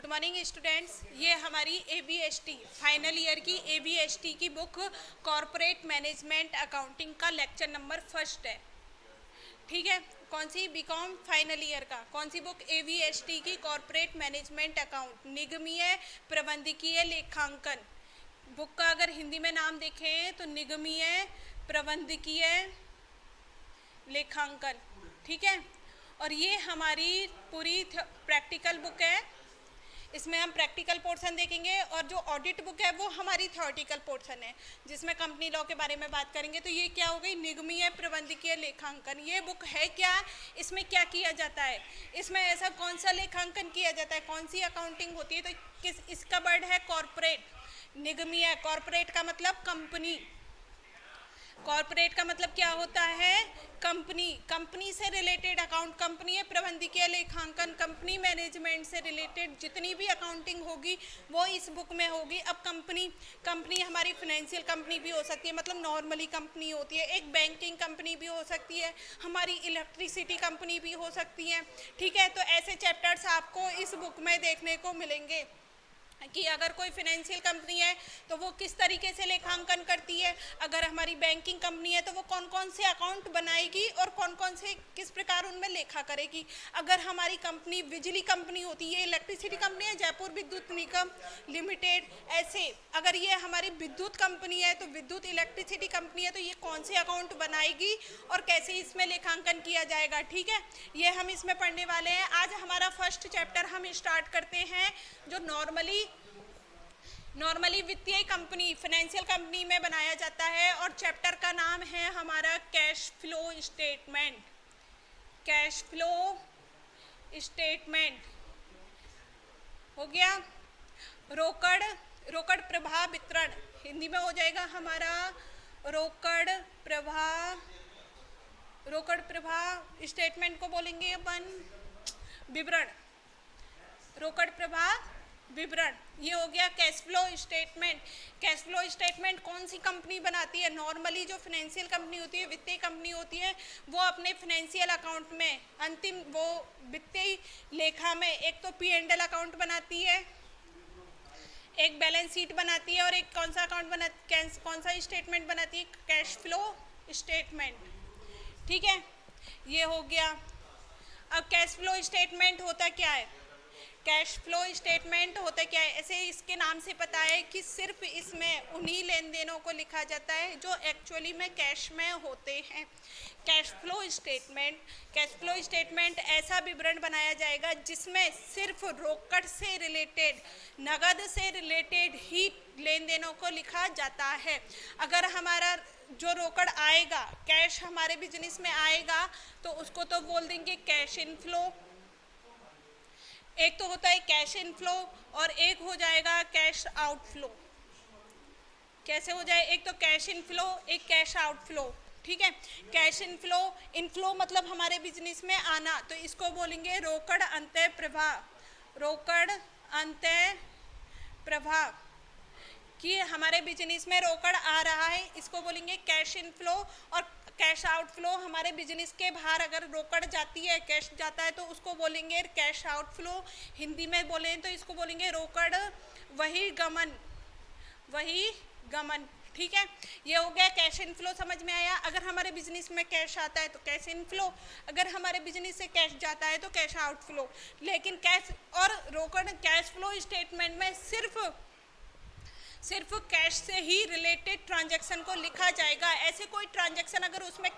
Morning students, ये हमारी ABST final year की ABST की बुक कॉरपोरेट मैनेजमेंट अकाउंटिंग का लेक्चर नंबर फर्स्ट है। ठीक है, कौन सी बीकॉम फाइनल ईयर का कौन सी बुक? ABST की कॉरपोरेट मैनेजमेंट अकाउंट, निगमीय प्रबंधकीय लेखांकन। बुक का अगर हिंदी में नाम देखें तो निगमीय प्रबंधकीय लेखांकन। ठीक है, और ये हमारी पूरी प्रैक्टिकल बुक है। इसमें हम प्रैक्टिकल पोर्शन देखेंगे और जो ऑडिट बुक है वो हमारी थ्योरेटिकल पोर्शन है, जिसमें कंपनी लॉ के बारे में बात करेंगे। तो ये क्या हो गई? निगमीय प्रबंधकीय लेखांकन। ये बुक है क्या? इसमें क्या किया जाता है? इसमें ऐसा कौन सा लेखांकन किया जाता है, कौन सी अकाउंटिंग होती है? तो इसका वर्ड है कॉरपोरेट। निगमीय, कॉरपोरेट का मतलब कंपनी। कॉरपोरेट का मतलब क्या होता है? कंपनी। कंपनी से रिलेटेड अकाउंट, कंपनी प्रबंधकीय लेखांकन, कंपनी मैनेजमेंट से रिलेटेड जितनी भी अकाउंटिंग होगी वो इस बुक में होगी। अब कंपनी हमारी फाइनेंशियल कंपनी भी हो सकती है, मतलब नॉर्मली कंपनी होती है। एक बैंकिंग कंपनी भी हो सकती है, हमारी इलेक्ट्रिसिटी कंपनी भी हो सकती है। ठीक है, तो ऐसे चैप्टर्स आपको इस बुक में देखने को मिलेंगे कि अगर कोई फाइनेंशियल कंपनी है तो वो किस तरीके से लेखांकन करती है, अगर हमारी बैंकिंग कंपनी है तो वो कौन कौन से अकाउंट बनाएगी और कौन कौन से किस प्रकार उनमें लेखा करेगी। अगर हमारी कंपनी बिजली कंपनी होती है, इलेक्ट्रिसिटी कंपनी है, जयपुर विद्युत निगम लिमिटेड, ऐसे अगर ये हमारी विद्युत कंपनी है तो विद्युत इलेक्ट्रिसिटी कंपनी है, तो ये कौन से अकाउंट बनाएगी और कैसे इसमें लेखांकन किया जाएगा। ठीक है, ये हम इसमें पढ़ने वाले हैं। आज हमारा फर्स्ट चैप्टर हम स्टार्ट करते हैं जो नॉर्मली वित्तीय कंपनी, फाइनेंशियल कंपनी में बनाया जाता है, और चैप्टर का नाम है हमारा cash flow statement. Cash flow statement हो गया। रोकड़ प्रवाह वितरण, हिंदी में हो जाएगा हमारा रोकड़ प्रवाह स्टेटमेंट को बोलेंगे अपन विवरण। रोकड़ प्रवाह विवरण, ये हो गया cash flow statement. Cash flow statement कौन सी कंपनी बनाती है? नॉर्मली जो फाइनेंशियल कंपनी होती है, वित्तीय कंपनी होती है, वो अपने फाइनेंशियल अकाउंट में अंतिम वो वित्तीय लेखा में एक तो P&L अकाउंट बनाती है, एक बैलेंस शीट बनाती है, और एक कौन सा अकाउंट कौन सा स्टेटमेंट बनाती है? Cash flow statement. ठीक है, ये हो गया। अब कैश फ्लो स्टेटमेंट होता क्या है? कैश फ्लो स्टेटमेंट होता क्या है? ऐसे इसके नाम से पता है कि सिर्फ इसमें उन्हीं लेन देनों को लिखा जाता है जो एक्चुअली में कैश में होते हैं। कैश फ्लो स्टेटमेंट ऐसा विवरण बनाया जाएगा जिसमें सिर्फ रोकड़ से रिलेटेड, नगद से रिलेटेड ही लेन देनों को लिखा जाता है। अगर हमारा जो रोकड़ आएगा, कैश हमारे बिजनेस में आएगा, तो उसको तो बोल देंगे कैश इनफ्लो। एक तो होता है कैश इनफ्लो और एक हो जाएगा कैश आउटफ्लो। कैसे हो जाए? एक तो कैश इनफ्लो, एक कैश आउटफ्लो। ठीक है, कैश इनफ्लो मतलब हमारे बिजनेस में आना, तो इसको बोलेंगे रोकड़ अंतः प्रवाह। रोकड़ अंतः प्रवाह कि हमारे बिजनेस में रोकड़ आ रहा है, इसको बोलेंगे कैश इनफ्लो। और कैश आउटफ्लो, हमारे बिजनेस के बाहर अगर रोकड़ जाती है, कैश जाता है, तो उसको बोलेंगे कैश आउटफ्लो। हिंदी में बोलें तो इसको बोलेंगे रोकड़ वही गमन। ठीक है, ये हो गया कैश इनफ्लो। समझ में आया? अगर हमारे बिजनेस में कैश आता है तो कैश इनफ्लो, अगर हमारे बिजनेस से कैश जाता है तो कैश आउटफ्लो। लेकिन कैश और रोकड़ कैश फ्लो स्टेटमेंट में सिर्फ कैश से ही रिलेटेड ट्रांजैक्शन को लिखा जाएगा। ऐसे कोई ट्रांजैक्शन अगर उसमें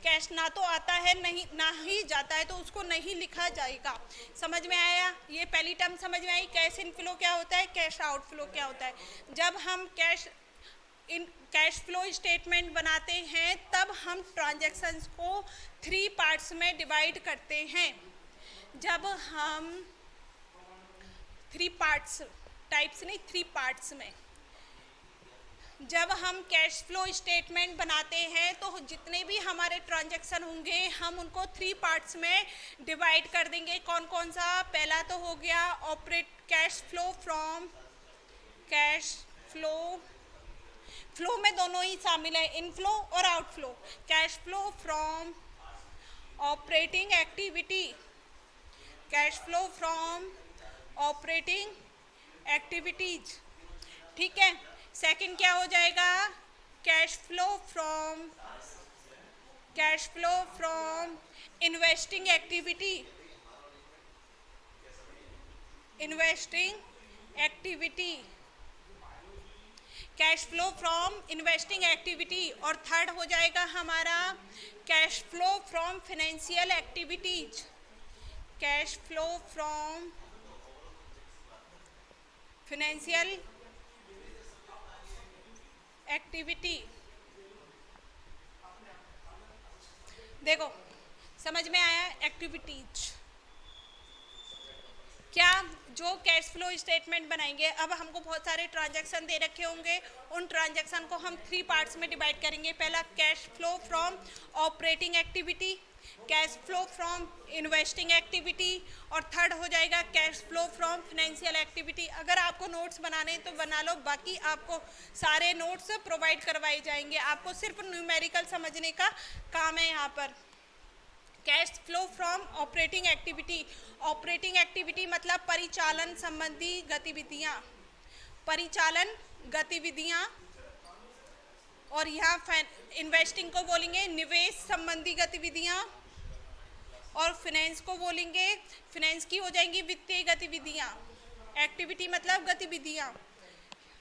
कैश ना तो आता है, नहीं ना ही जाता है, तो उसको नहीं लिखा जाएगा। समझ में आया? ये पहली टर्म समझ में आई। कैश इनफ्लो क्या होता है, कैश आउटफ्लो क्या होता है। जब हम कैश फ्लो स्टेटमेंट बनाते हैं तब हम ट्रांजैक्शंस को 3 पार्ट्स में डिवाइड करते हैं। जब हम 3 पार्ट्स में जब हम कैश फ्लो स्टेटमेंट बनाते हैं तो जितने भी हमारे ट्रांजैक्शन होंगे हम उनको 3 पार्ट्स में डिवाइड कर देंगे। कौन कौन सा? पहला तो हो गया कैश फ्लो में दोनों ही शामिल है, इनफ्लो और outflow. Cash flow from operating activity, cash flow from operating activities, ठीक है। सेकंड क्या हो जाएगा, cash flow from investing activity, cash flow from investing activity. और थर्ड हो जाएगा हमारा cash flow from financial activities, cash flow from financial activity. देखो समझ में आया, एक्टिविटीज क्या, जो कैश फ्लो स्टेटमेंट बनाएंगे, अब हमको बहुत सारे ट्रांजैक्शन दे रखे होंगे, उन ट्रांजैक्शन को हम 3 पार्ट्स में डिवाइड करेंगे। पहला cash flow from operating activity, cash flow from investing activity, और थर्ड हो जाएगा cash flow from financial activity. अगर आपको नोट्स बनाने तो बना लो, बाकी आपको सारे नोट्स प्रोवाइड करवाए जाएंगे, आपको सिर्फ न्यूमेरिकल समझने का काम है यहाँ पर। Cash flow from operating activity, operating activity मतलब परिचालन संबंधी गतिविधियाँ, परिचालन गतिविधियाँ। और यहाँ इन्वेस्टिंग को बोलेंगे निवेश संबंधी गतिविधियाँ, और फाइनेंस को बोलेंगे, फाइनेंस की हो जाएंगी वित्तीय गतिविधियाँ। एक्टिविटी मतलब गतिविधियाँ।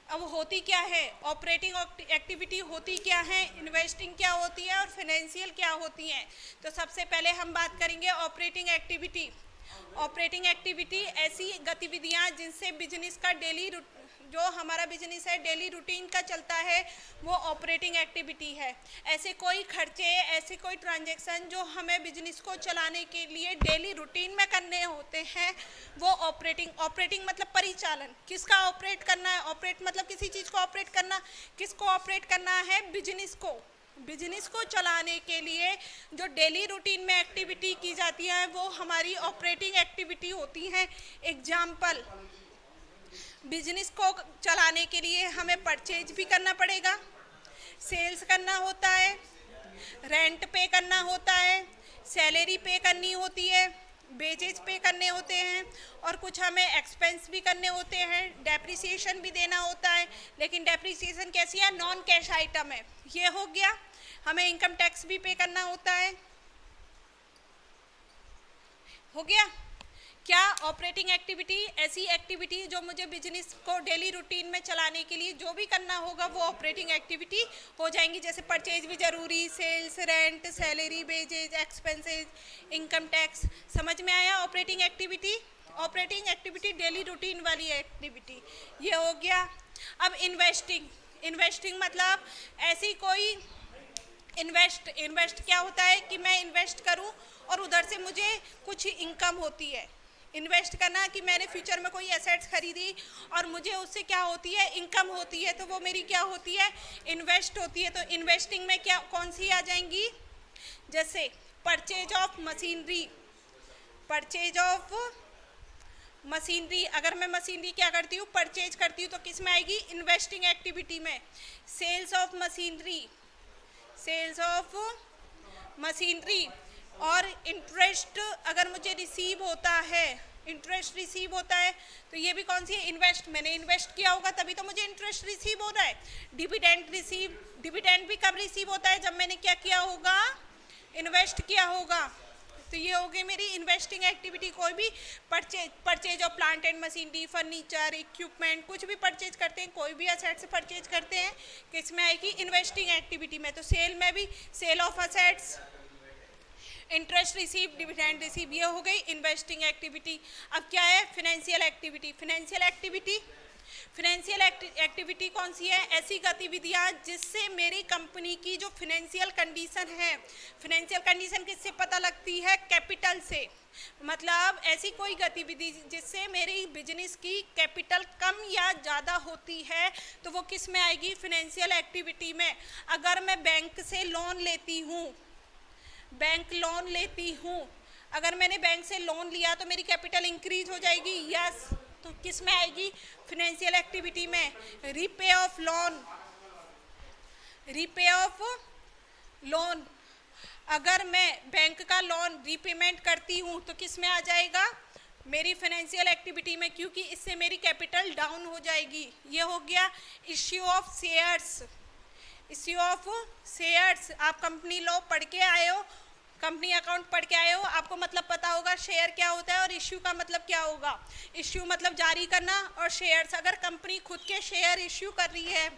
अब होती क्या है, ऑपरेटिंग एक्टिविटी होती क्या है, इन्वेस्टिंग क्या होती है, और फाइनेंशियल क्या होती है। तो सबसे पहले हम बात करेंगे ऑपरेटिंग एक्टिविटी। ऑपरेटिंग एक्टिविटी ऐसी गतिविधियां जिनसे बिजनेस का डेली, जो हमारा बिजनेस है डेली रूटीन का चलता है, वो ऑपरेटिंग एक्टिविटी है। ऐसे कोई खर्चे, ऐसे कोई ट्रांजैक्शन जो हमें बिजनेस को चलाने के लिए डेली रूटीन में करने होते हैं, वो ऑपरेटिंग मतलब परिचालन। किसका ऑपरेट करना है, ऑपरेट मतलब किसी चीज़ को ऑपरेट करना, किसको ऑपरेट करना है, बिजनेस को चलाने के लिए जो डेली रूटीन में एक्टिविटी की जाती है वो हमारी ऑपरेटिंग एक्टिविटी होती हैं। एग्जाम्पल, बिजनेस को चलाने के लिए हमें परचेज भी करना पड़ेगा, सेल्स करना होता है, रेंट पे करना होता है, सैलरी पे करनी होती है, वेजेज पे करने होते हैं, और कुछ हमें एक्सपेंस भी करने होते हैं, डेप्रिसिएशन भी देना होता है। लेकिन डेप्रिसिएशन कैसी है, नॉन कैश आइटम है। ये हो गया। हमें इनकम टैक्स भी पे करना होता है, हो गया। क्या, ऑपरेटिंग एक्टिविटी ऐसी एक्टिविटी जो मुझे बिजनेस को डेली रूटीन में चलाने के लिए जो भी करना होगा वो ऑपरेटिंग एक्टिविटी हो जाएंगी। जैसे परचेज भी जरूरी, sales, rent, salary, wages, expenses, income tax. समझ में आया operating activity? Operating activity daily routine वाली एक्टिविटी, ये हो गया। अब इन्वेस्टिंग मतलब ऐसी कोई इन्वेस्ट क्या होता है कि मैं इन्वेस्ट करूं और उधर से मुझे कुछ इनकम होती है। इन्वेस्ट करना कि मैंने फ्यूचर में कोई एसेट्स खरीदी और मुझे उससे क्या होती है, इनकम होती है, तो वो मेरी क्या होती है, इन्वेस्ट होती है। तो इन्वेस्टिंग में क्या कौन सी आ जाएंगी, जैसे परचेज ऑफ मशीनरी। अगर मैं मशीनरी क्या करती हूँ, परचेज करती हूँ, तो किस में आएगी, इन्वेस्टिंग एक्टिविटी में। Sales of machinery. और इंटरेस्ट अगर मुझे रिसीव होता है, तो ये भी कौन सी है, मैंने इन्वेस्ट किया होगा तभी तो मुझे इंटरेस्ट रिसीव हो रहा है। डिविडेंड भी कब रिसीव होता है, जब मैंने क्या किया होगा, इन्वेस्ट किया होगा। तो ये हो गई मेरी इन्वेस्टिंग एक्टिविटी। कोई भी purchase of plant and machinery, furniture, equipment, कुछ भी परचेज करते हैं, कोई भी असेट्स परचेज करते हैं, किसमें आएगी, इन्वेस्टिंग एक्टिविटी में। तो सेल में भी sale of assets, interest receive, dividend receive, ये हो गई इन्वेस्टिंग एक्टिविटी। अब क्या है, फाइनेंशियल एक्टिविटी कौन सी है, ऐसी गतिविधियाँ जिससे मेरी कंपनी की जो फाइनेंशियल कंडीशन है, फाइनेंशियल कंडीशन किससे पता लगती है, कैपिटल से। मतलब ऐसी कोई गतिविधि जिससे मेरी बिजनेस की कैपिटल कम या ज़्यादा होती है, तो वो किस में आएगी, फाइनेंशियल एक्टिविटी में। अगर मैं बैंक से लोन लेती हूँ, अगर मैंने बैंक से लोन लिया तो मेरी कैपिटल इंक्रीज हो जाएगी, यस। तो किस में आएगी, फाइनेंशियल एक्टिविटी में। रीपे ऑफ लोन, अगर मैं बैंक का लोन रीपेमेंट करती हूँ तो किस में आ जाएगा, मेरी फाइनेंशियल एक्टिविटी में, क्योंकि इससे मेरी कैपिटल डाउन हो जाएगी। ये हो गया issue of shares. Issue of shares, आप कंपनी लॉ पढ़ के आए हो, कंपनी अकाउंट पढ़ के आए हो, आपको मतलब पता होगा शेयर क्या होता है और इश्यू का मतलब क्या होगा। इश्यू मतलब जारी करना, और शेयर्स, अगर कंपनी खुद के शेयर इश्यू कर रही है,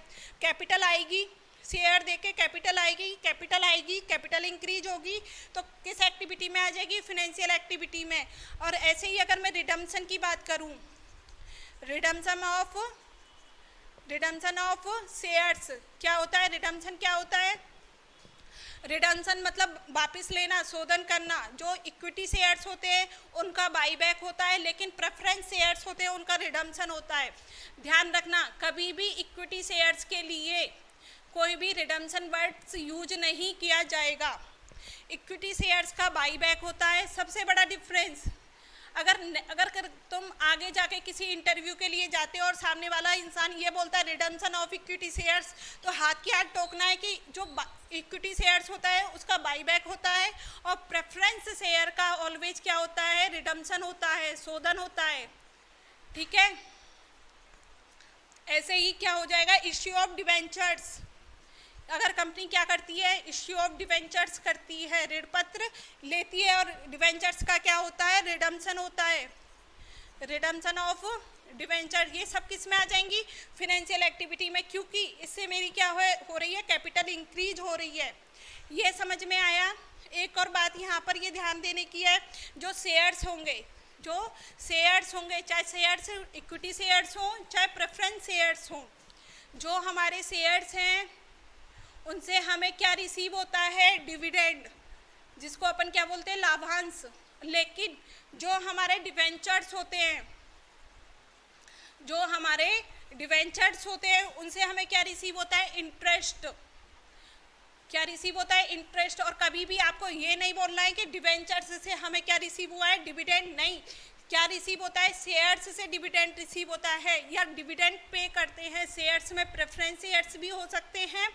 कैपिटल आएगी, शेयर देके कैपिटल आएगी, कैपिटल इंक्रीज होगी, तो किस एक्टिविटी में आ जाएगी? फाइनेंशियल एक्टिविटी में। और ऐसे ही अगर मैं रिडम्पशन की बात करूं, रिडम्पशन ऑफ शेयर्स क्या होता है? रिडम्पशन क्या होता है? रिडम्पशन मतलब वापस लेना, शोधन करना। जो इक्विटी शेयर्स होते हैं उनका बाईबैक होता है, लेकिन प्रेफरेंस शेयर्स होते हैं उनका रिडम्पशन होता है। ध्यान रखना, कभी भी इक्विटी शेयर्स के लिए कोई भी रिडम्पशन वर्ड्स यूज नहीं किया जाएगा। इक्विटी शेयर्स का बाईबैक होता है। सबसे बड़ा डिफरेंस, अगर तुम आगे जाके किसी इंटरव्यू के लिए जाते हो और सामने वाला इंसान ये बोलता है रिडम्पशन ऑफ इक्विटी शेयर्स, तो हाथ के हाथ टोकना है कि जो इक्विटी शेयर्स होता है उसका बाईबैक होता है, और प्रेफरेंस शेयर का ऑलवेज क्या होता है? रिडम्पशन होता है, शोधन होता है। ठीक है, ऐसे ही क्या हो जाएगा? इश्यू ऑफ डिवेंचर्स, अगर कंपनी क्या करती है? इश्यू ऑफ डिवेंचर्स करती है, ऋण पत्र लेती है, और डिवेंचर्स का क्या होता है? रिडम्पशन होता है। रिडम्पशन ऑफ डिवेंचर, ये सब किस में आ जाएंगी? फाइनेंशियल एक्टिविटी में, क्योंकि इससे मेरी क्या हो रही है? कैपिटल इंक्रीज हो रही है। ये समझ में आया? एक और बात यहाँ पर ये ध्यान देने की है, जो शेयर्स होंगे, चाहे शेयर्स इक्विटी शेयर्स हों चाहे प्रेफरेंस शेयर्स हों, जो हमारे शेयर्स हैं उनसे हमें क्या रिसीव होता है? डिविडेंड, जिसको अपन क्या बोलते हैं? लाभांश। लेकिन जो हमारे डिवेंचर्स होते हैं, उनसे हमें क्या रिसीव होता है? इंटरेस्ट। क्या रिसीव होता है? इंटरेस्ट। और कभी भी आपको ये नहीं बोलना है कि डिवेंचर्स से हमें क्या रिसीव हुआ है? डिविडेंड। नहीं, क्या रिसीव होता है? शेयर्स से डिविडेंड रिसीव होता है, या डिविडेंड पे करते हैं। शेयर्स में प्रेफरेंस शेयर्स भी हो सकते हैं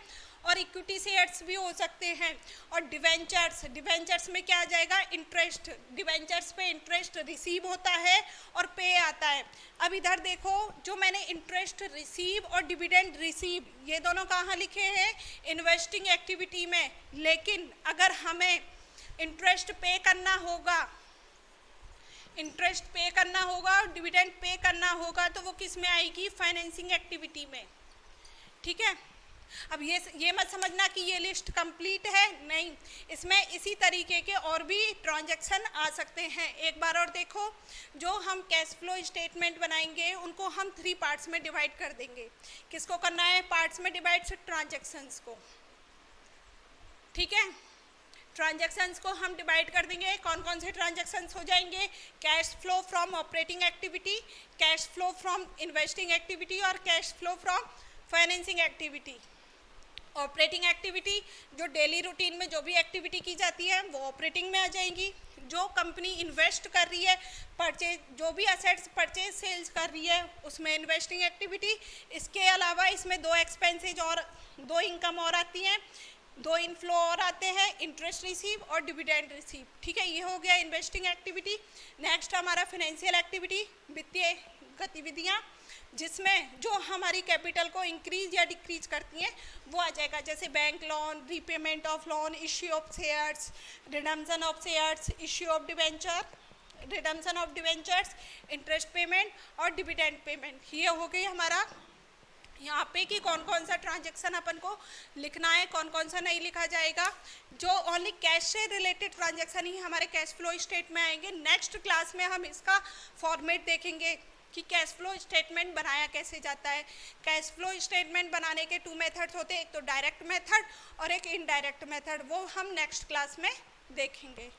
और इक्विटी शेयर्स भी हो सकते हैं। और डिवेंचर्स में क्या आ जाएगा? इंटरेस्ट। डिवेंचर्स पे इंटरेस्ट रिसीव होता है और पे आता है। अब इधर देखो, जो मैंने इंटरेस्ट रिसीव और डिविडेंड रिसीव, ये दोनों कहाँ लिखे हैं? इन्वेस्टिंग एक्टिविटी में। लेकिन अगर हमें इंटरेस्ट पे करना होगा और डिविडेंड पे करना होगा, तो वो किस में आएगी? फाइनेंसिंग एक्टिविटी में। ठीक है, अब ये मत समझना कि ये लिस्ट कंप्लीट है, नहीं, इसमें इसी तरीके के और भी ट्रांजैक्शन आ सकते हैं। एक बार और देखो, जो हम कैश फ्लो स्टेटमेंट बनाएंगे उनको हम 3 पार्ट्स में डिवाइड कर देंगे। किसको करना है? पार्ट्स में डिवाइड से ट्रांजैक्शंस को। ठीक है, ट्रांजैक्शंस को हम डिवाइड कर देंगे। कौन कौन से ट्रांजैक्शंस हो जाएंगे? Cash flow from operating activity, cash flow from investing activity और cash flow from financing activity. Operating activity, जो डेली रूटीन में जो भी एक्टिविटी की जाती है वो ऑपरेटिंग में आ जाएंगी। जो कंपनी इन्वेस्ट कर रही है, परचेज, जो भी असेट्स परचेज सेल्स कर रही है, उसमें इन्वेस्टिंग एक्टिविटी। इसके अलावा इसमें 2 एक्सपेंसेज और 2 इनकम और आती हैं, 2 इनफ्लो और आते हैं, इंटरेस्ट रिसीव और डिविडेंड रिसीव। ठीक है, ये हो गया इन्वेस्टिंग एक्टिविटी। नेक्स्ट हमारा फाइनेंशियल एक्टिविटी, वित्तीय गतिविधियाँ, जिसमें जो हमारी कैपिटल को इंक्रीज या डिक्रीज करती हैं वो आ जाएगा, जैसे bank loan, repayment of loan, issue of shares, redemption of shares, issue of debenture, redemption of debentures, interest payment और डिविडेंड पेमेंट। ये हो गई हमारा यहाँ पे कि कौन कौन सा ट्रांजैक्शन अपन को लिखना है, कौन कौन सा नहीं लिखा जाएगा। जो ओनली कैश से रिलेटेड ट्रांजैक्शन ही हमारे कैश फ्लो स्टेट में आएंगे। नेक्स्ट क्लास में हम इसका फॉर्मेट देखेंगे कि कैश फ्लो स्टेटमेंट बनाया कैसे जाता है। कैश फ्लो स्टेटमेंट बनाने के 2 मेथड्स होते हैं, एक तो डायरेक्ट मेथड और एक इनडायरेक्ट मेथड, वो हम नेक्स्ट क्लास में देखेंगे।